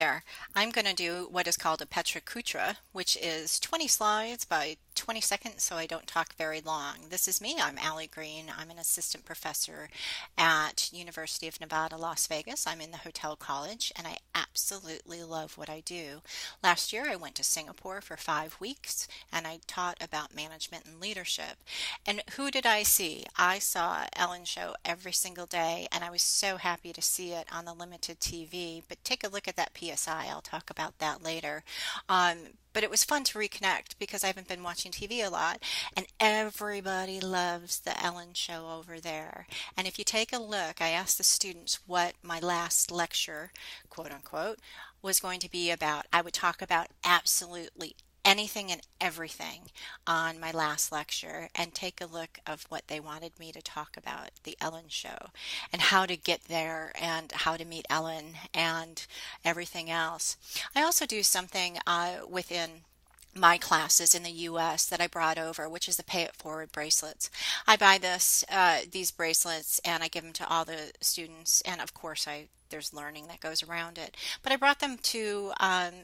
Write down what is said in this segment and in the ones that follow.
There, I'm going to do what is called a Petra Kutra, which is 20 slides by 20 seconds, so I don't talk very long. This is me. I'm Allie Green. I'm an assistant professor at University of Nevada, Las Vegas. I'm in the hotel college, and I absolutely love what I do. Last year, I went to Singapore for 5 weeks, and I taught about management and leadership. And who did I see? I saw Ellen show every single day, and I was so happy to see it on the limited TV. But take a look at that PSI. I'll talk about that later. But it was fun to reconnect because I haven't been watching TV a lot, and everybody loves the Ellen show over there. And if you take a look, I asked the students what my last lecture, quote unquote, was going to be about. I would talk about absolutely anything and everything on my last lecture, and take a look of what they wanted me to talk about, the Ellen show, and how to get there and how to meet Ellen and everything else. I also do something within my classes in the US that I brought over, which is the Pay It Forward bracelets. I buy these bracelets and I give them to all the students, and of course there's learning that goes around it. But I brought them to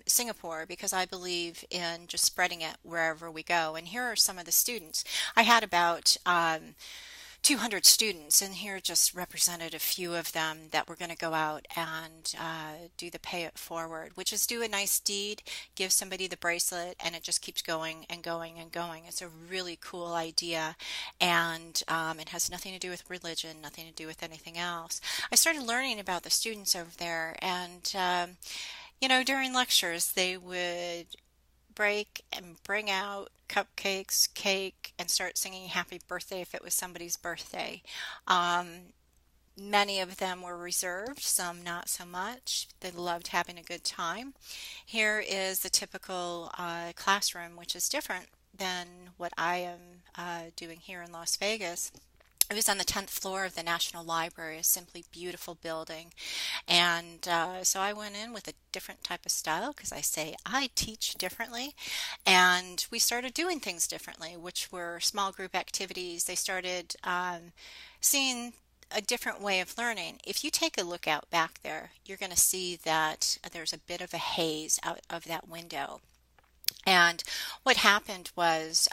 Singapore because I believe in just spreading it wherever we go. And here are some of the students. I had about 200 students, and here just represented a few of them that were going to go out and do the Pay It Forward, which is do a nice deed, give somebody the bracelet, and it just keeps going and going and going. It's a really cool idea, and it has nothing to do with religion, nothing to do with anything else. I started learning about the students over there, and during lectures, they would break and bring out cupcakes, cake, and start singing happy birthday if it was somebody's birthday. Um, Many of them were reserved, some not so much. They loved having a good time. Here is the typical classroom, which is different than what I am doing here in Las Vegas. It was on the 10th floor of the National Library, a simply beautiful building. And so I went in with a different type of style because I say I teach differently. And we started doing things differently, which were small group activities. They started seeing a different way of learning. If you take a look out back there, you're going to see that there's a bit of a haze out of that window. And what happened was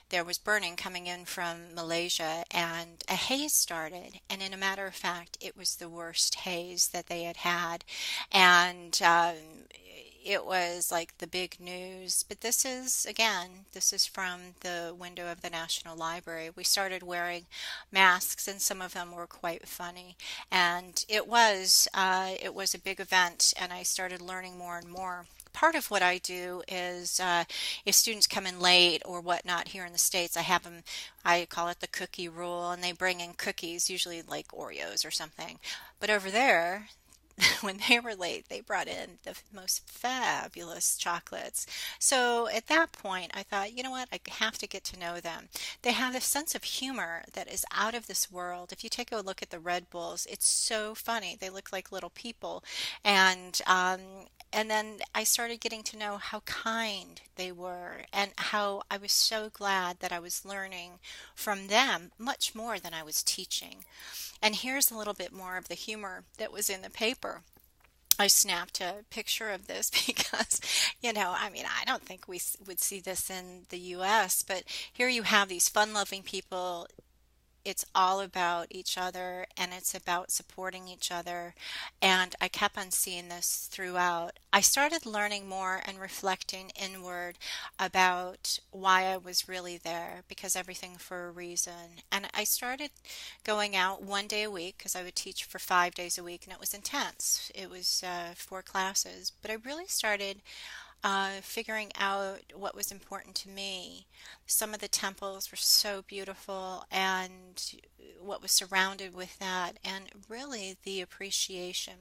there was burning coming in from Malaysia, and a haze started. And in a matter of fact, it was the worst haze that they had had. And it was like the big news. But this is, again, this is from the window of the National Library. We started wearing masks, and some of them were quite funny. And it was a big event, and I started learning more and more. Part of what I do is if students come in late or whatnot here in the States, I call it the cookie rule, and they bring in cookies, usually like Oreos or something. But over there, when they were late, they brought in the most fabulous chocolates. So at that point, I thought, you know what, I have to get to know them. They have a sense of humor that is out of this world. If you take a look at the Red Bulls, it's so funny. They look like little people. And and then I started getting to know how kind they were, and how I was so glad that I was learning from them much more than I was teaching. And here's a little bit more of the humor that was in the paper. I snapped a picture of this because, I mean, I don't think we would see this in the US, but here you have these fun-loving people. It's all about each other, and it's about supporting each other. And I kept on seeing this throughout. I started learning more and reflecting inward about why I was really there, because everything for a reason. And I started going out one day a week because I would teach for 5 days a week, and it was intense. It was 4 classes. But I really started figuring out what was important to me. Some of the temples were so beautiful, and what was surrounded with that, and really the appreciation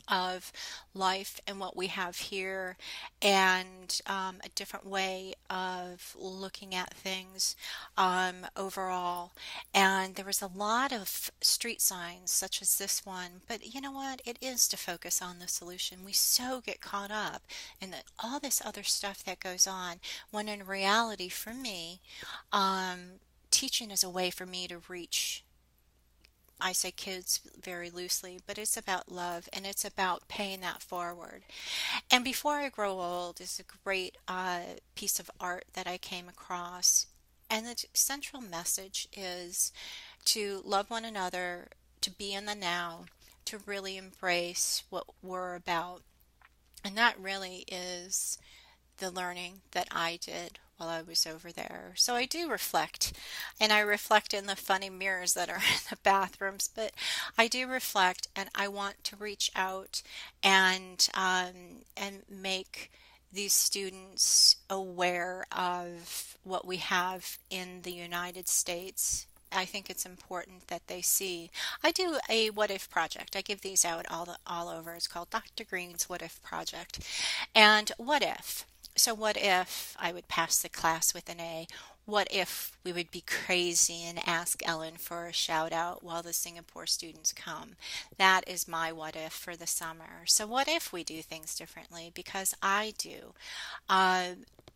of life and what we have here, and a different way of looking at things overall. And there was a lot of street signs such as this one, but you know what? It is to focus on the solution. We so get caught up in all this other stuff that goes on, when in reality, for me, teaching is a way for me to reach I say kids very loosely, but it's about love and it's about paying that forward. And Before I Grow Old is a great piece of art that I came across. And the central message is to love one another, to be in the now, to really embrace what we're about. And that really is the learning that I did while I was over there. So I do reflect, and I reflect in the funny mirrors that are in the bathrooms, but I do reflect and I want to reach out and make these students aware of what we have in the United States. I think it's important that they see. I do a what if project. I give these out all over. It's called Dr. Green's What If Project. And what if? So what if I would pass the class with an A? What if we would be crazy and ask Ellen for a shout out while the Singapore students come? That is my what if for the summer. So what if we do things differently? Because I do. Uh,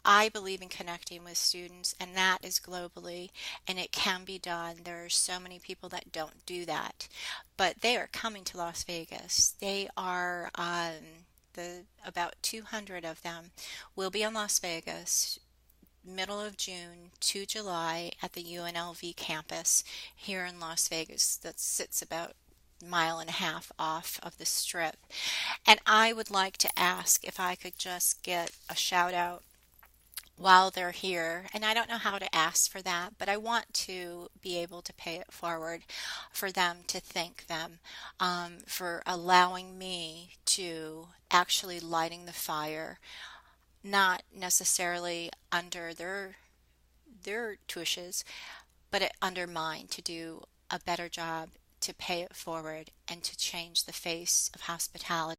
I believe in connecting with students, and that is globally, and it can be done. There are so many people that don't do that, but they are coming to Las Vegas. They are the about 200 of them will be in Las Vegas middle of June to July at the UNLV campus here in Las Vegas that sits about a mile and a half off of the strip. And I would like to ask if I could just get a shout out while they're here. And I don't know how to ask for that, but I want to be able to pay it forward for them to thank them for allowing me to actually lighting the fire, not necessarily under their tushes, but under mine to do a better job to pay it forward and to change the face of hospitality